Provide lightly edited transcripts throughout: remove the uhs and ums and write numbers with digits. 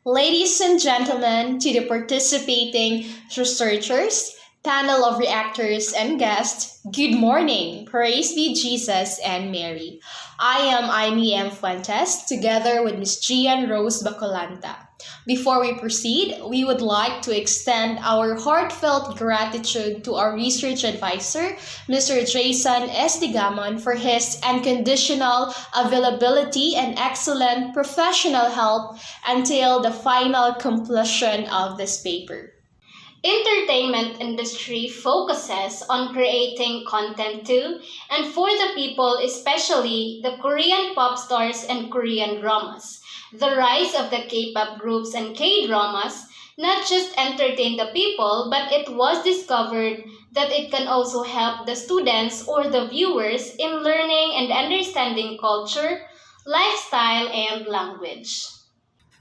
Ladies and gentlemen, to the participating researchers, panel of reactors and guests, good morning. Praise be Jesus and Mary. I am Amy M. Fuentes, together with Ms. Gian Rose Bacolanta. Before we proceed, we would like to extend our heartfelt gratitude to our research advisor, Mr. Jason S. Digamon, for his unconditional availability and excellent professional help until the final completion of this paper. Entertainment industry focuses on creating content to and for the people, especially the Korean pop stars and Korean dramas. The rise of the K-pop groups and K-dramas not just entertained the people, but it was discovered that it can also help the students or the viewers in learning and understanding culture, lifestyle, and language.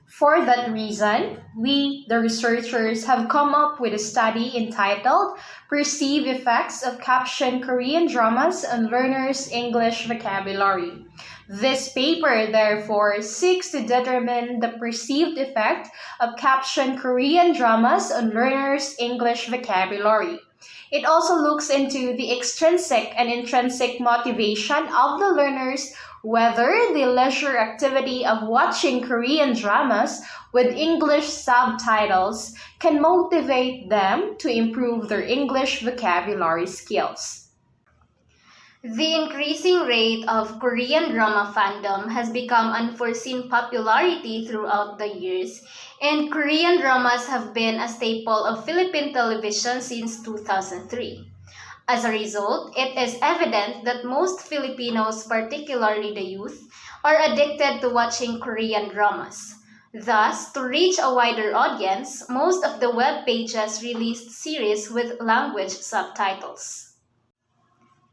For that reason, we, the researchers, have come up with a study entitled Perceived Effects of Captioned Korean Dramas on Learners' English Vocabulary. This paper, therefore, seeks to determine the perceived effect of captioned Korean dramas on learners' English vocabulary. It also looks into the extrinsic and intrinsic motivation of the learners, whether the leisure activity of watching Korean dramas with English subtitles can motivate them to improve their English vocabulary skills. The increasing rate of Korean drama fandom has become unforeseen popularity throughout the years, and Korean dramas have been a staple of Philippine television since 2003. As a result, it is evident that most Filipinos, particularly the youth, are addicted to watching Korean dramas. Thus, to reach a wider audience, most of the web pages released series with language subtitles.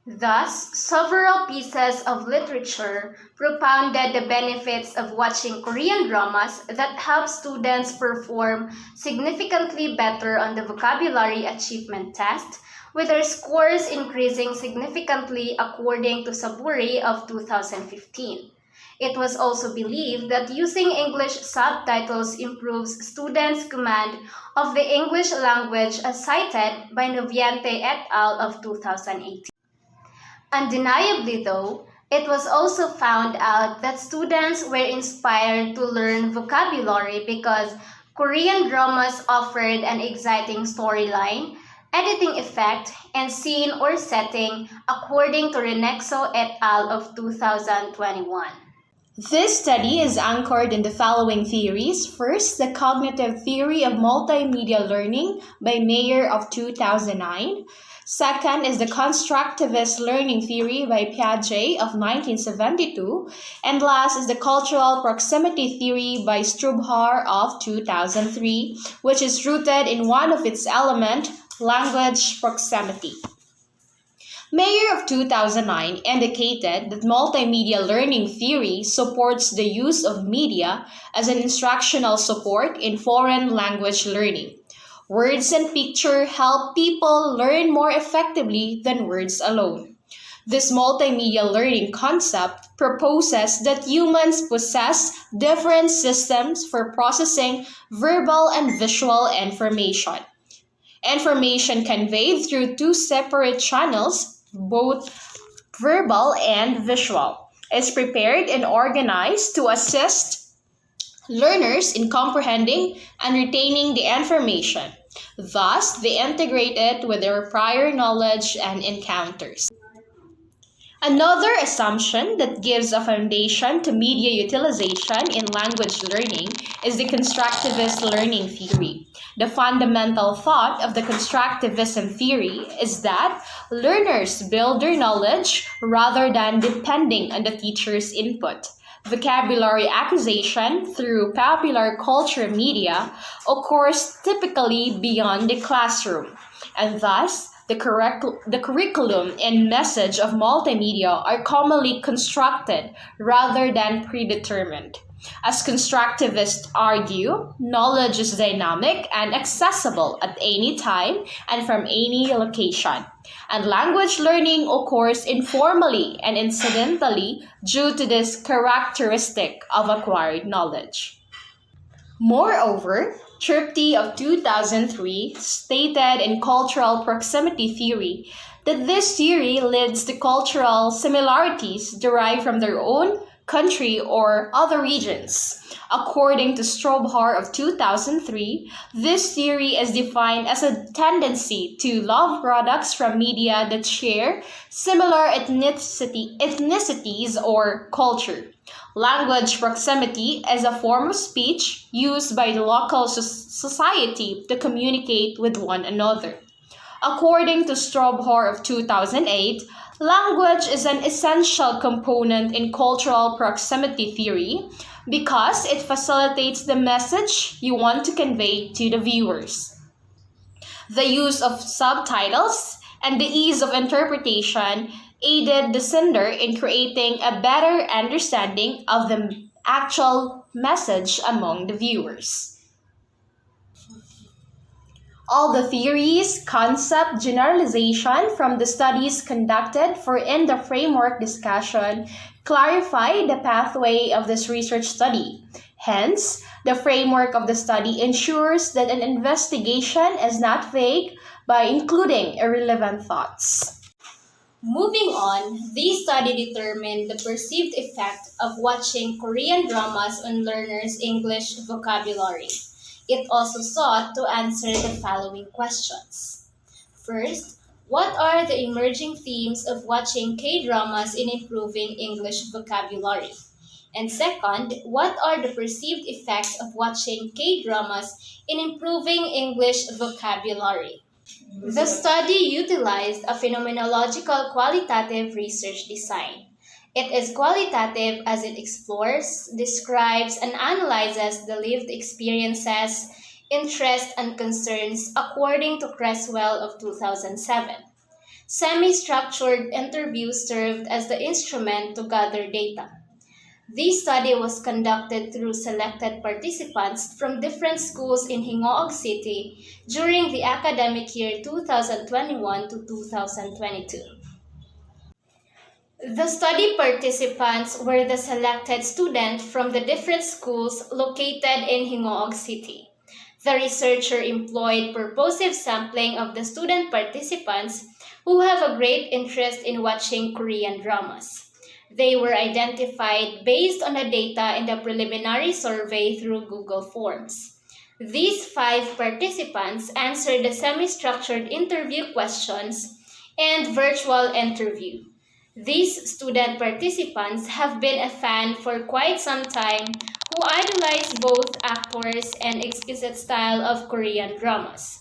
Thus, several pieces of literature propounded the benefits of watching Korean dramas that help students perform significantly better on the vocabulary achievement test, with their scores increasing significantly according to Saburi of 2015. It was also believed that using English subtitles improves students' command of the English language as cited by Noviente et al. Of 2018. Undeniably, though, it was also found out that students were inspired to learn vocabulary because Korean dramas offered an exciting storyline, editing effect, and scene or setting, according to Rinekso et al. Of 2021. This study is anchored in the following theories. First, the cognitive theory of multimedia learning by Mayer of 2009. Second is the constructivist learning theory by Piaget of 1972. And last is the cultural proximity theory by Strubhar of 2003, which is rooted in one of its elements, language proximity. Mayer of 2009 indicated that multimedia learning theory supports the use of media as an instructional support in foreign language learning. Words and picture help people learn more effectively than words alone. This multimedia learning concept proposes that humans possess different systems for processing verbal and visual information. Information conveyed through two separate channels, both verbal and visual, is prepared and organized to assist learners in comprehending and retaining the information. Thus, they integrate it with their prior knowledge and encounters. Another assumption that gives a foundation to media utilization in language learning is the constructivist learning theory. The fundamental thought of the constructivism theory is that learners build their knowledge rather than depending on the teacher's input. Vocabulary acquisition through popular culture media occurs typically beyond the classroom, and thus the curriculum and message of multimedia are commonly constructed rather than predetermined. As constructivists argue, knowledge is dynamic and accessible at any time and from any location. And language learning occurs informally and incidentally due to this characteristic of acquired knowledge. Moreover, Tripty of 2003 stated in Cultural Proximity Theory that this theory leads to cultural similarities derived from their own country or other regions. According to Strobhar of 2003, this theory is defined as a tendency to love products from media that share similar ethnicities or culture. Language proximity is a form of speech used by the local society to communicate with one another. According to Strobhar of 2008, language is an essential component in cultural proximity theory because it facilitates the message you want to convey to the viewers. The use of subtitles and the ease of interpretation aided the sender in creating a better understanding of the actual message among the viewers. All the theories, concept, generalization from the studies conducted for in the framework discussion clarify the pathway of this research study. Hence, the framework of the study ensures that an investigation is not vague by including irrelevant thoughts. Moving on, this study determined the perceived effect of watching Korean dramas on learners' English vocabulary. It also sought to answer the following questions. First, what are the emerging themes of watching K-dramas in improving English vocabulary? And second, what are the perceived effects of watching K-dramas in improving English vocabulary? The study utilized a phenomenological qualitative research design. It is qualitative as it explores, describes, and analyzes the lived experiences, interests, and concerns according to Creswell of 2007. Semi-structured interviews served as the instrument to gather data. This study was conducted through selected participants from different schools in Hingoog City during the academic year 2021 to 2022. The study participants were the selected students from the different schools located in Hingoog City. The researcher employed purposive sampling of the student participants who have a great interest in watching Korean dramas. They were identified based on the data in the preliminary survey through Google Forms. These 5 participants answered the semi-structured interview questions and virtual interview. These student participants have been a fan for quite some time who idolize both actors and exquisite style of Korean dramas.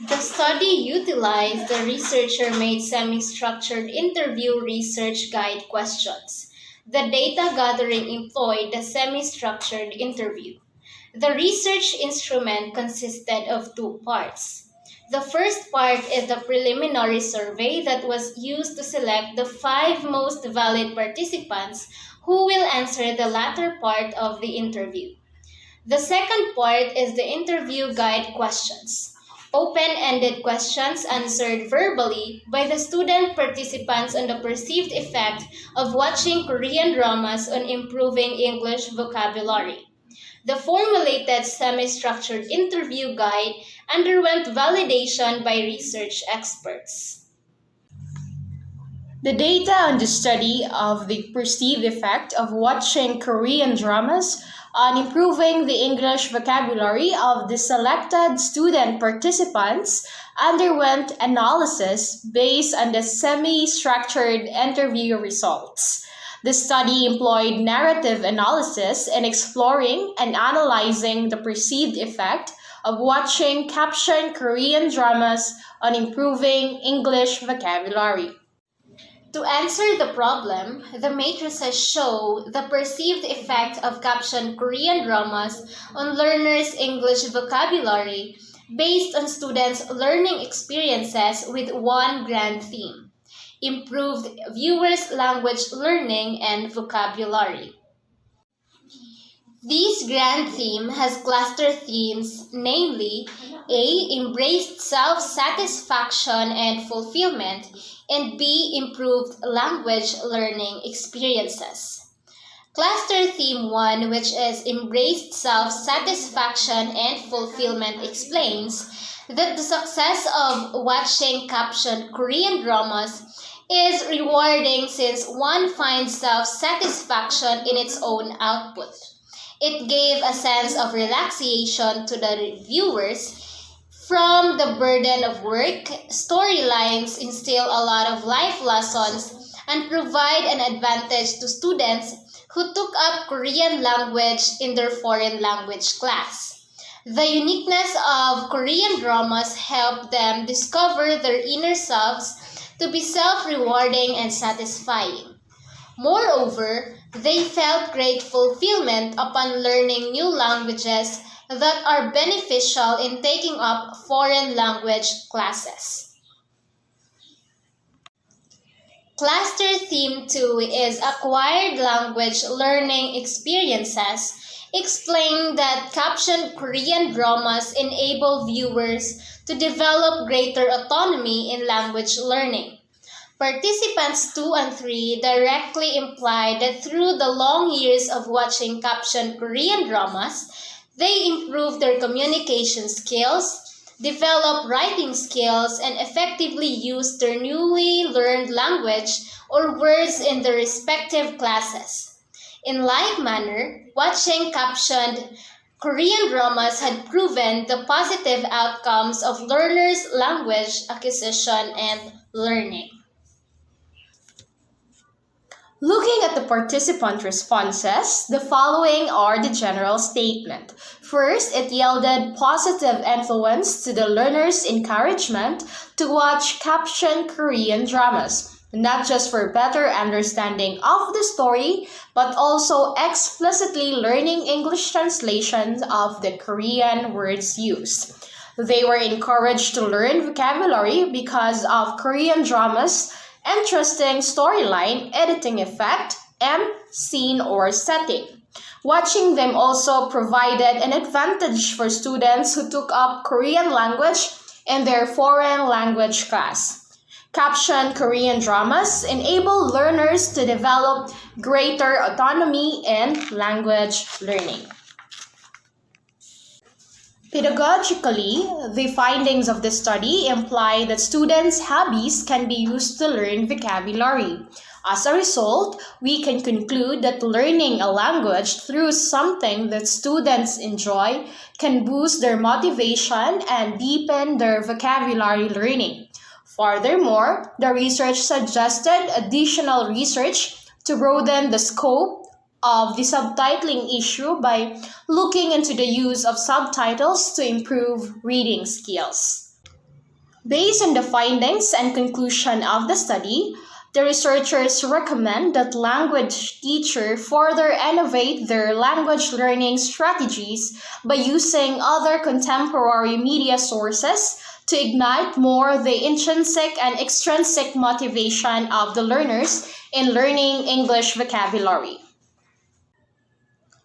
The study utilized the researcher-made semi-structured interview research guide questions. The data gathering employed the semi-structured interview. The research instrument consisted of 2 parts. The first part is the preliminary survey that was used to select the 5 most valid participants who will answer the latter part of the interview. The second part is the interview guide questions. Open-ended questions answered verbally by the student participants on the perceived effect of watching Korean dramas on improving English vocabulary. The formulated semi-structured interview guide underwent validation by research experts. The data on the study of the perceived effect of watching Korean dramas on improving the English vocabulary of the selected student participants underwent analysis based on the semi-structured interview results. The study employed narrative analysis in exploring and analyzing the perceived effect of watching captioned Korean dramas on improving English vocabulary. To answer the problem, the matrices show the perceived effect of captioned Korean dramas on learners' English vocabulary based on students' learning experiences with one grand theme: improved viewers' language learning and vocabulary. This grand theme has cluster themes, namely A. Embraced self-satisfaction and fulfillment, and B. Improved language learning experiences. Cluster Theme 1, which is Embraced Self-Satisfaction and Fulfillment, explains that the success of watching captioned Korean dramas is rewarding since one finds self-satisfaction in its own output. It gave a sense of relaxation to the viewers from the burden of work. Storylines instill a lot of life lessons and provide an advantage to students who took up Korean language in their foreign language class. The uniqueness of Korean dramas helped them discover their inner selves to be self-rewarding and satisfying. Moreover, they felt great fulfillment upon learning new languages that are beneficial in taking up foreign language classes. Cluster Theme 2 is Acquired Language Learning Experiences, explain that captioned Korean dramas enable viewers to develop greater autonomy in language learning. Participants 2 and 3 directly imply that through the long years of watching captioned Korean dramas, they improve their communication skills, develop writing skills, and effectively use their newly learned language or words in their respective classes. In like manner, watching captioned Korean dramas had proven the positive outcomes of learners' language acquisition and learning. Looking at the participant responses, the following are the general statement. First, it yielded positive influence to the learners' encouragement to watch captioned Korean dramas, not just for better understanding of the story, but also explicitly learning English translations of the Korean words used. They were encouraged to learn vocabulary because of Korean dramas' interesting storyline, editing effect, and scene or setting. Watching them also provided an advantage for students who took up Korean language in their foreign language class. Captioned Korean dramas enable learners to develop greater autonomy in language learning. Pedagogically, the findings of the study imply that students' hobbies can be used to learn vocabulary. As a result, we can conclude that learning a language through something that students enjoy can boost their motivation and deepen their vocabulary learning. Furthermore, the research suggested additional research to broaden the scope of the subtitling issue by looking into the use of subtitles to improve reading skills. Based on the findings and conclusion of the study, the researchers recommend that language teachers further innovate their language learning strategies by using other contemporary media sources to ignite more the intrinsic and extrinsic motivation of the learners in learning English vocabulary.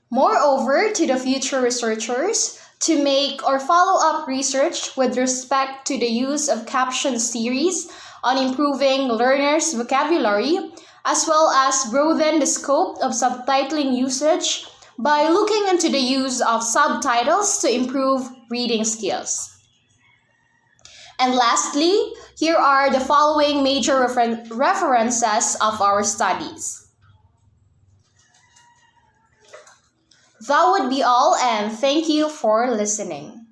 Moreover, to the future researchers, to make or follow up research with respect to the use of caption series on improving learners' vocabulary, as well as broaden the scope of subtitling usage by looking into the use of subtitles to improve reading skills. And lastly, here are the following major references of our studies. That would be all, and thank you for listening.